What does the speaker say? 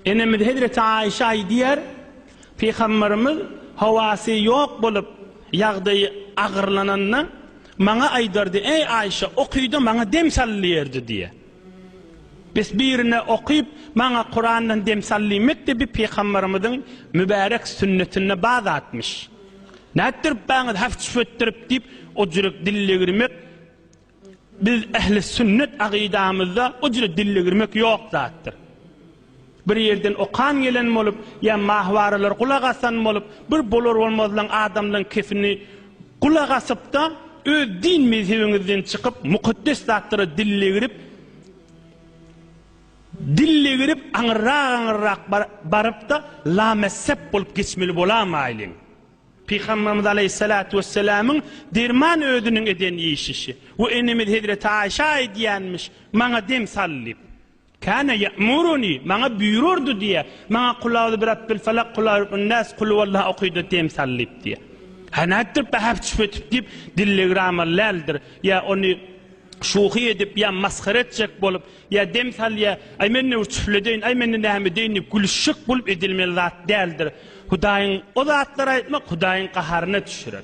Enemiz Hazreti Aişa diyer, Peygamberimiz havası yok bolup yağdayı ağırlananna bana aydardı, ey Ayşe okuydu bana dem sallıyerdi diye. Biz birine okuyup bana Kur'an'dan dem sallimek bir Peygamberimizin mübarek sünnetine bağ atmış. Nättir bana hafif föttirip deyip o cürük dille girmek, biz ehli sünnet akidamızda o cürük dille girmek yok zattır. Bir yerden okan gelen bolup ya mahvaralar kulak asan bolup bir bolor olmazlan adamdan kefini kulak asıp da öz din mezhebinizden çıkıp mukaddes zatlara dille girip anırrak barıp da la mezhep bolup geçmeli bolamayın. Peygamberimiz Aleyhissalatu vesselam'ın derman ödünün eden işişi. O enemiz Hazreti Aişa diyenmiş, bana dem sallip. Kana ya'muruni, bana buyururdu diye. Bana kul a'udhu bi rabbil felak, kul a'udhu bin nas, kul huvallahu okuydu dem sallip diye. Hanattır bahap çıfetip deyip dille amellerdir. Ya onu şuhi edip ya maskara edecek bolup ya dem sal ya aymenni uçfledeyin, aymenni nehmedeyin gülüşük bulup edilmeli zat değildir. Hudayin o zatlara etmek Hudayin kaharına düşürür.